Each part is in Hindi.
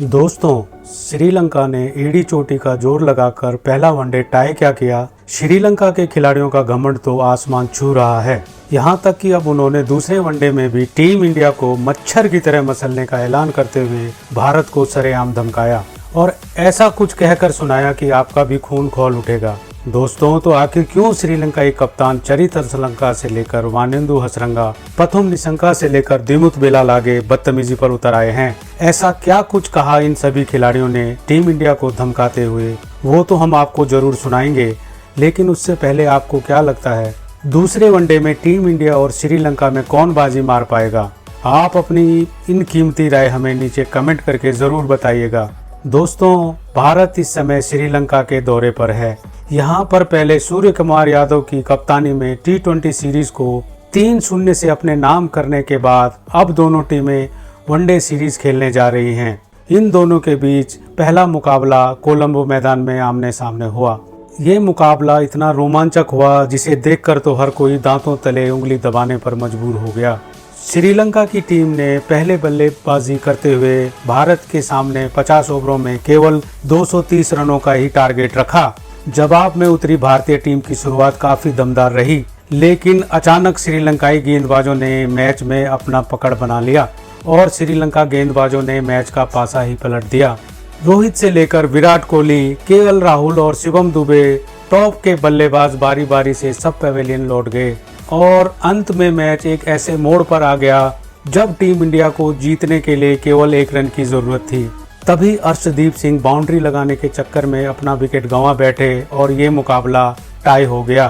दोस्तों, श्रीलंका ने एड़ी चोटी का जोर लगाकर पहला वनडे टाई क्या किया। श्रीलंका के खिलाड़ियों का घमंड तो आसमान छू रहा है। यहां तक कि अब उन्होंने दूसरे वनडे में भी टीम इंडिया को मच्छर की तरह मसलने का ऐलान करते हुए भारत को सरेआम धमकाया और ऐसा कुछ कहकर सुनाया कि आपका भी खून खौल उठेगा। दोस्तों, तो आखिर क्यों श्रीलंकाई कप्तान चरित असलंका से लेकर वानेंदु हसरंगा, पथुम निशंका से लेकर दिमुथ बेलालागे बदतमीजी पर उतर आए हैं। ऐसा क्या कुछ कहा इन सभी खिलाड़ियों ने टीम इंडिया को धमकाते हुए, वो तो हम आपको जरूर सुनाएंगे। लेकिन उससे पहले आपको क्या लगता है, दूसरे वनडे में टीम इंडिया और श्रीलंका में कौन बाजी मार पाएगा? आप अपनी इन कीमती राय हमें नीचे कमेंट करके जरूर बताइएगा। दोस्तों, भारत इस समय श्रीलंका के दौरे पर है। यहाँ पर पहले सूर्य कुमार यादव की कप्तानी में T20 सीरीज को 3-0 से अपने नाम करने के बाद अब दोनों टीमें वनडे सीरीज खेलने जा रही हैं। इन दोनों के बीच पहला मुकाबला कोलंबो मैदान में आमने सामने हुआ। ये मुकाबला इतना रोमांचक हुआ जिसे देखकर तो हर कोई दांतों तले उंगली दबाने पर मजबूर हो गया। श्रीलंका की टीम ने पहले बल्लेबाजी करते हुए भारत के सामने 50 ओवरों में केवल 230 रनों का ही टारगेट रखा। जवाब में उतरी भारतीय टीम की शुरुआत काफी दमदार रही, लेकिन अचानक श्रीलंकाई गेंदबाजों ने मैच में अपना पकड़ बना लिया और श्रीलंका गेंदबाजों ने मैच का पासा ही पलट दिया। रोहित से लेकर विराट कोहली, केएल राहुल और शिवम दुबे टॉप के बल्लेबाज बारी बारी से सब पवेलियन लौट गए और अंत में मैच एक ऐसे मोड़ पर आ गया जब टीम इंडिया को जीतने के लिए केवल 1 रन की जरूरत थी। तभी अर्शदीप सिंह बाउंड्री लगाने के चक्कर में अपना विकेट गंवा बैठे और ये मुकाबला टाई हो गया।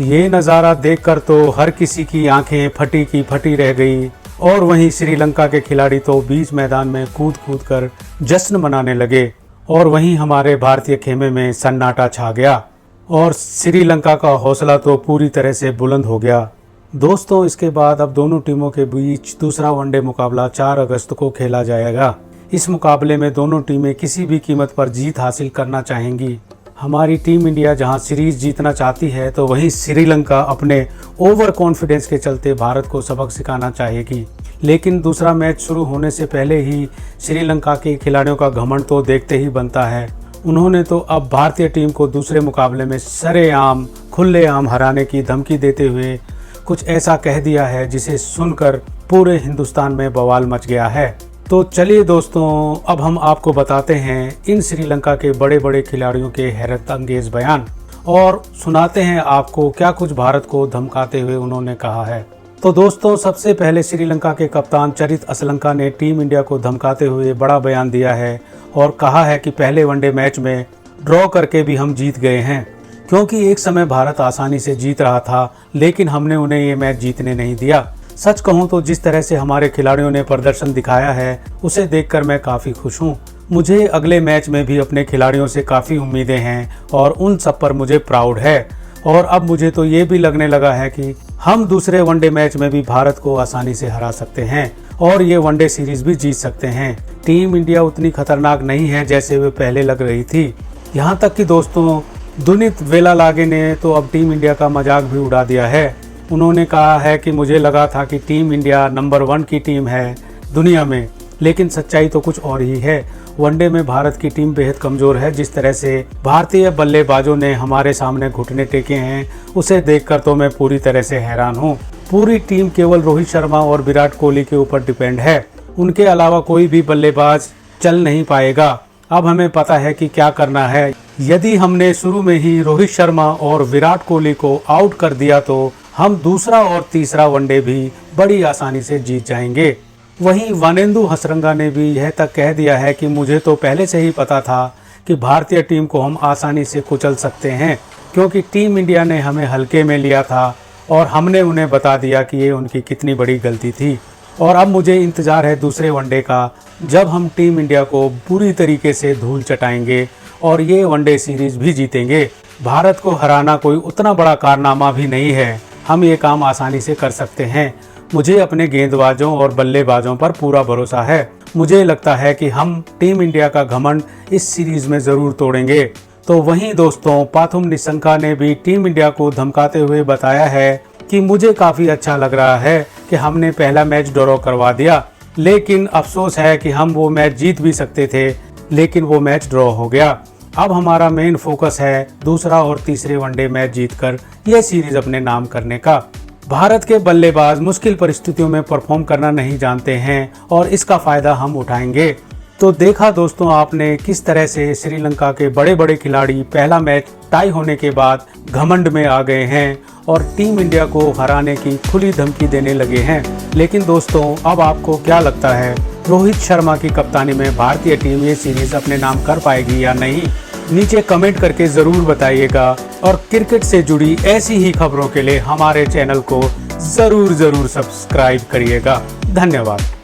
ये नज़ारा देखकर तो हर किसी की आंखें फटी की फटी रह गई और वहीं श्रीलंका के खिलाड़ी तो बीच मैदान में कूद कूद कर जश्न मनाने लगे और वहीं हमारे भारतीय खेमे में सन्नाटा छा गया और श्रीलंका का हौसला तो पूरी तरह से बुलंद हो गया। दोस्तों, इसके बाद अब दोनों टीमों के बीच दूसरा वनडे मुकाबला 4 अगस्त को खेला जाएगा। इस मुकाबले में दोनों टीमें किसी भी कीमत पर जीत हासिल करना चाहेंगी। हमारी टीम इंडिया जहां सीरीज जीतना चाहती है तो वहीं श्रीलंका अपने ओवर कॉन्फिडेंस के चलते भारत को सबक सिखाना चाहेगी। लेकिन दूसरा मैच शुरू होने से पहले ही श्रीलंका के खिलाड़ियों का घमंड तो देखते ही बनता है। उन्होंने तो अब भारतीय टीम को दूसरे मुकाबले में सरेआम खुलेआम हराने की धमकी देते हुए कुछ ऐसा कह दिया है जिसे सुनकर पूरे हिंदुस्तान में बवाल मच गया है। तो चलिए दोस्तों, अब हम आपको बताते हैं इन श्रीलंका के बड़े बड़े खिलाड़ियों के हैरत अंगेज बयान और सुनाते हैं आपको क्या कुछ भारत को धमकाते हुए उन्होंने कहा है। तो दोस्तों, सबसे पहले श्रीलंका के कप्तान चरित असलंका ने टीम इंडिया को धमकाते हुए बड़ा बयान दिया है और कहा है कि पहले वनडे मैच में ड्रॉ करके भी हम जीत गए हैं, क्योंकि एक समय भारत आसानी से जीत रहा था लेकिन हमने उन्हें ये मैच जीतने नहीं दिया। सच कहूं तो जिस तरह से हमारे खिलाड़ियों ने प्रदर्शन दिखाया है उसे देखकर मैं काफ़ी खुश हूं। मुझे अगले मैच में भी अपने खिलाड़ियों से काफ़ी उम्मीदें हैं और उन सब पर मुझे प्राउड है। और अब मुझे तो ये भी लगने लगा है कि हम दूसरे वनडे मैच में भी भारत को आसानी से हरा सकते हैं और ये वनडे सीरीज भी जीत सकते हैं। टीम इंडिया उतनी खतरनाक नहीं है जैसे वे पहले लग रही थी। यहाँ तक कि दोस्तों, दिमुथ बेलालागे ने तो अब टीम इंडिया का मजाक भी उड़ा दिया है। उन्होंने कहा है कि मुझे लगा था कि टीम इंडिया नंबर 1 की टीम है दुनिया में, लेकिन सच्चाई तो कुछ और ही है। वनडे में भारत की टीम बेहद कमज़ोर है। जिस तरह से भारतीय बल्लेबाजों ने हमारे सामने घुटने टेके हैं उसे देखकर तो मैं पूरी तरह से हैरान हूँ। पूरी टीम केवल रोहित शर्मा और विराट कोहली के ऊपर डिपेंड है। उनके अलावा कोई भी बल्लेबाज चल नहीं पाएगा। अब हमें पता है कि क्या करना है। यदि हमने शुरू में ही रोहित शर्मा और विराट कोहली को आउट कर दिया तो हम दूसरा और तीसरा वनडे भी बड़ी आसानी से जीत जाएंगे। वहीं वानेंदु हसरंगा ने भी यह तक कह दिया है कि मुझे तो पहले से ही पता था कि भारतीय टीम को हम आसानी से कुचल सकते हैं, क्योंकि टीम इंडिया ने हमें हल्के में लिया था और हमने उन्हें बता दिया कि ये उनकी कितनी बड़ी गलती थी। और अब मुझे इंतज़ार है दूसरे वनडे का, जब हम टीम इंडिया को पूरी तरीके से धूल चटाएंगे और ये वनडे सीरीज भी जीतेंगे। भारत को हराना कोई उतना बड़ा कारनामा भी नहीं है। हम ये काम आसानी से कर सकते हैं। मुझे अपने गेंदबाजों और बल्लेबाजों पर पूरा भरोसा है। मुझे लगता है कि हम टीम इंडिया का घमंड इस सीरीज में ज़रूर तोड़ेंगे। तो वहीं दोस्तों, पथुम निशंका ने भी टीम इंडिया को धमकाते हुए बताया है कि मुझे काफ़ी अच्छा लग रहा है कि हमने पहला मैच ड्रॉ करवा दिया। लेकिन अफसोस है कि हम वो मैच जीत भी सकते थे, लेकिन वो मैच ड्रॉ हो गया। अब हमारा मेन फोकस है दूसरा और तीसरे वनडे मैच जीतकर यह सीरीज अपने नाम करने का। भारत के बल्लेबाज मुश्किल परिस्थितियों में परफॉर्म करना नहीं जानते हैं और इसका फायदा हम उठाएंगे। तो देखा दोस्तों आपने किस तरह से श्रीलंका के बड़े बड़े खिलाड़ी पहला मैच टाई होने के बाद घमंड में आ गए हैं और टीम इंडिया को हराने की खुली धमकी देने लगे हैं। लेकिन दोस्तों अब आपको क्या लगता है, रोहित शर्मा की कप्तानी में भारतीय टीम ये सीरीज अपने नाम कर पाएगी या नहीं? नीचे कमेंट करके ज़रूर बताइएगा और क्रिकेट से जुड़ी ऐसी ही खबरों के लिए हमारे चैनल को ज़रूर सब्सक्राइब करिएगा। धन्यवाद।